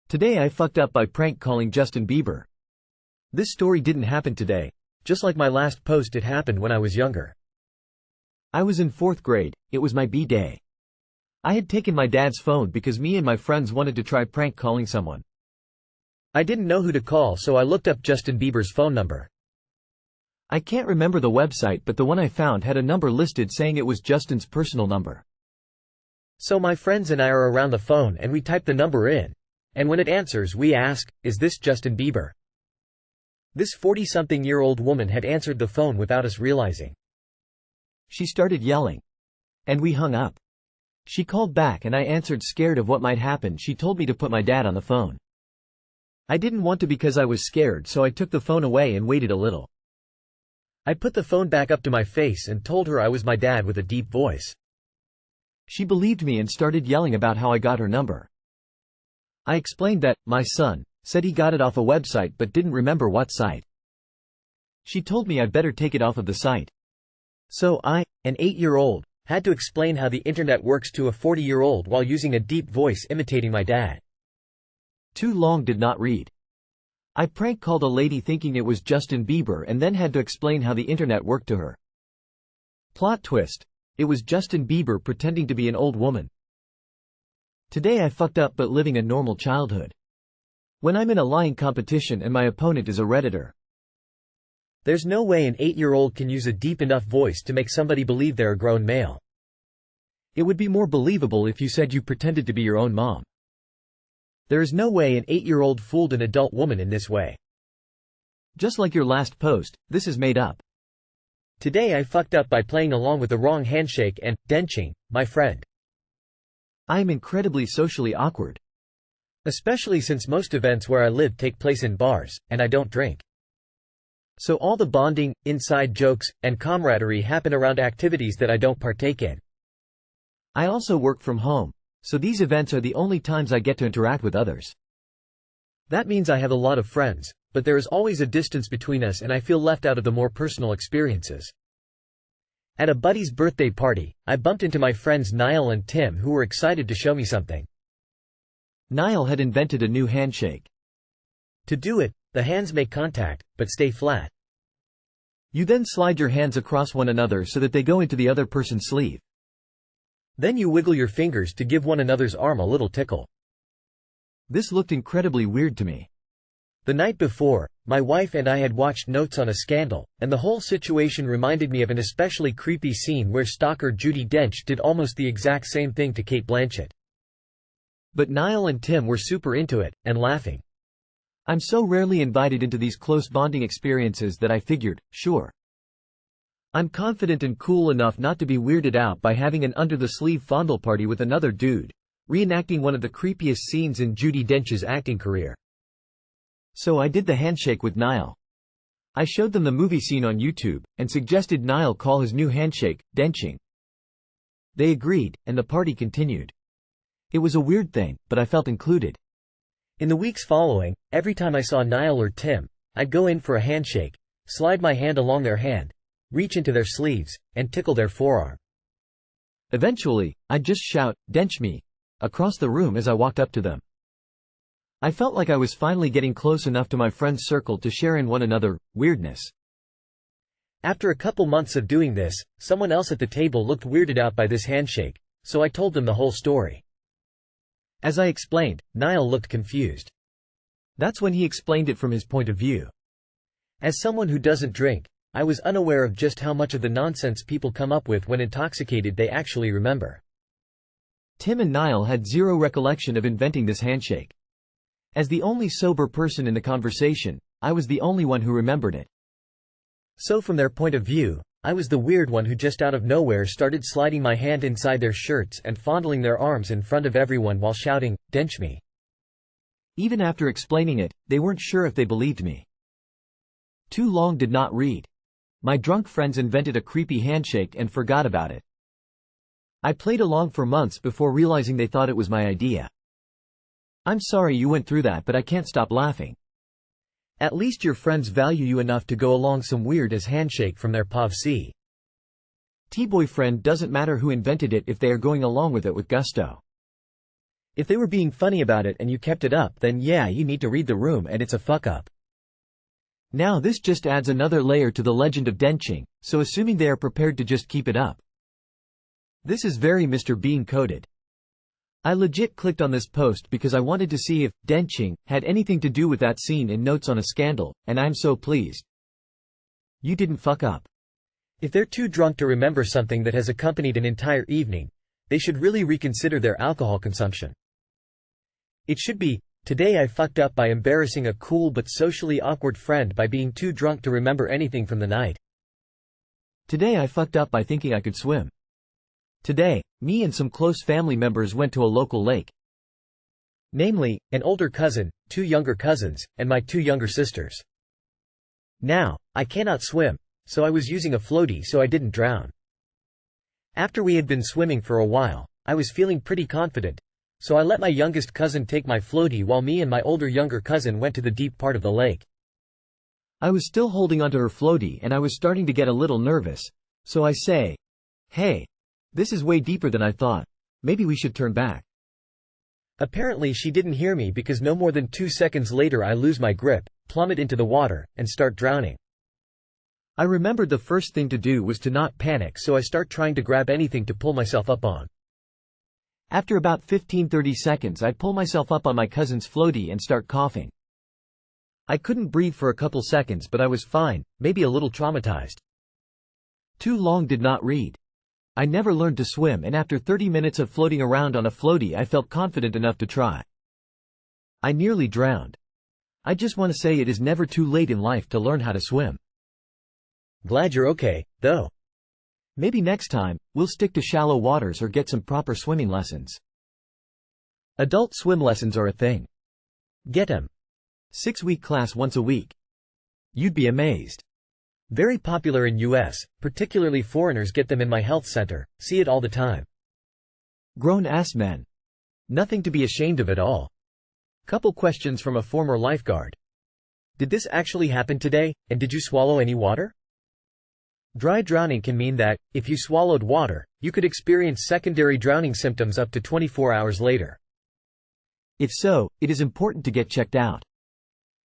Today I fucked up by prank calling Justin Bieber. This story didn't happen today. Just like my last post, it happened when I was younger. I was in 4th grade, it was my B-day. I had taken my dad's phone because me and my friends wanted to try prank calling someone. I didn't know who to call, so I looked up Justin Bieber's phone number. I can't remember the website, but the one I found had a number listed saying it was Justin's personal number. So my friends and I are around the phone and we type the number in. And when it answers we ask, "Is this Justin Bieber?" This 40-something-year-old woman had answered the phone without us realizing. She started yelling. And we hung up. She called back and I answered, scared of what might happen. She told me to put my dad on the phone. I didn't want to because I was scared, so I took the phone away and waited a little. I put the phone back up to my face and told her I was my dad with a deep voice. She believed me and started yelling about how I got her number. I explained that my son said he got it off a website but didn't remember what site. She told me I'd better take it off of the site. So I, an 8-year-old, had to explain how the internet works to a 40-year-old while using a deep voice imitating my dad. Too long did not read. I prank called a lady thinking it was Justin Bieber and then had to explain how the internet worked to her. Plot twist. It was Justin Bieber pretending to be an old woman. Today I fucked up but living a normal childhood. When I'm in a lying competition and my opponent is a Redditor. There's no way an 8-year-old can use a deep enough voice to make somebody believe they're a grown male. It would be more believable if you said you pretended to be your own mom. There is no way an 8-year-old fooled an adult woman in this way. Just like your last post, this is made up. Today I fucked up by playing along with the wrong handshake and denching my friend. I am incredibly socially awkward. Especially since most events where I live take place in bars, and I don't drink. So all the bonding, inside jokes, and camaraderie happen around activities that I don't partake in. I also work from home, so these events are the only times I get to interact with others. That means I have a lot of friends, but there is always a distance between us and I feel left out of the more personal experiences. At a buddy's birthday party, I bumped into my friends Niall and Tim, who were excited to show me something. Niall had invented a new handshake. To do it, the hands make contact, but stay flat. You then slide your hands across one another so that they go into the other person's sleeve. Then you wiggle your fingers to give one another's arm a little tickle. This looked incredibly weird to me. The night before, my wife and I had watched Notes on a Scandal, and the whole situation reminded me of an especially creepy scene where stalker Judi Dench did almost the exact same thing to Cate Blanchett. But Niall and Tim were super into it, and laughing. I'm so rarely invited into these close bonding experiences that I figured, sure. I'm confident and cool enough not to be weirded out by having an under-the-sleeve fondle party with another dude, reenacting one of the creepiest scenes in Judi Dench's acting career. So I did the handshake with Niall. I showed them the movie scene on YouTube, and suggested Niall call his new handshake, denching. They agreed, and the party continued. It was a weird thing, but I felt included. In the weeks following, every time I saw Niall or Tim, I'd go in for a handshake, slide my hand along their hand, reach into their sleeves, and tickle their forearm. Eventually, I'd just shout, "Dench me," across the room as I walked up to them. I felt like I was finally getting close enough to my friend's circle to share in one another weirdness. After a couple months of doing this, someone else at the table looked weirded out by this handshake, so I told them the whole story. As I explained, Niall looked confused. That's when he explained it from his point of view. As someone who doesn't drink, I was unaware of just how much of the nonsense people come up with when intoxicated they actually remember. Tim and Niall had zero recollection of inventing this handshake. As the only sober person in the conversation, I was the only one who remembered it. So from their point of view, I was the weird one who just out of nowhere started sliding my hand inside their shirts and fondling their arms in front of everyone while shouting, "Dench me." Even after explaining it, they weren't sure if they believed me. Too long did not read. My drunk friends invented a creepy handshake and forgot about it. I played along for months before realizing they thought it was my idea. I'm sorry you went through that, but I can't stop laughing. At least your friends value you enough to go along some weird-ass handshake from their POV. T-boyfriend doesn't matter who invented it if they are going along with it with gusto. If they were being funny about it and you kept it up, then yeah, you need to read the room and it's a fuck up. Now this just adds another layer to the legend of Denching, so assuming they are prepared to just keep it up. This is very Mr. Bean coded. I legit clicked on this post because I wanted to see if Denching had anything to do with that scene in Notes on a Scandal, and I'm so pleased. You didn't fuck up. If they're too drunk to remember something that has accompanied an entire evening, they should really reconsider their alcohol consumption. It should be, today I fucked up by embarrassing a cool but socially awkward friend by being too drunk to remember anything from the night. Today I fucked up by thinking I could swim. Today, me and some close family members went to a local lake. Namely, an older cousin, 2 younger cousins, and my 2 younger sisters. Now, I cannot swim, so I was using a floaty so I didn't drown. After we had been swimming for a while, I was feeling pretty confident, so I let my youngest cousin take my floaty while me and my older younger cousin went to the deep part of the lake. I was still holding onto her floaty and I was starting to get a little nervous, so I say, "Hey, this is way deeper than I thought. Maybe we should turn back." Apparently she didn't hear me because no more than 2 seconds later I lose my grip, plummet into the water, and start drowning. I remembered the first thing to do was to not panic, so I start trying to grab anything to pull myself up on. After about 15–30 seconds I pull myself up on my cousin's floaty and start coughing. I couldn't breathe for a couple seconds but I was fine, maybe a little traumatized. Too long did not read. I never learned to swim and after 30 minutes of floating around on a floaty I felt confident enough to try. I nearly drowned. I just want to say it is never too late in life to learn how to swim. Glad you're okay, though. Maybe next time, we'll stick to shallow waters or get some proper swimming lessons. Adult swim lessons are a thing. Get 'em. 6-week class once a week. You'd be amazed. Very popular in US, particularly foreigners get them in my health center, see it all the time. Grown-ass men. Nothing to be ashamed of at all. Couple questions from a former lifeguard. Did this actually happen today, and did you swallow any water? Dry drowning can mean that, if you swallowed water, you could experience secondary drowning symptoms up to 24 hours later. If so, it is important to get checked out.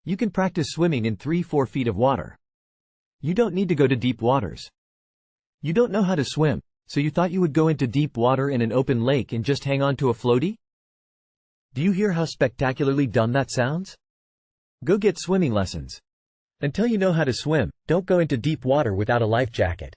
You can practice swimming in 3–4 feet of water. You don't need to go to deep waters. You don't know how to swim, so you thought you would go into deep water in an open lake and just hang on to a floaty? Do you hear how spectacularly dumb that sounds? Go get swimming lessons. Until you know how to swim, don't go into deep water without a life jacket.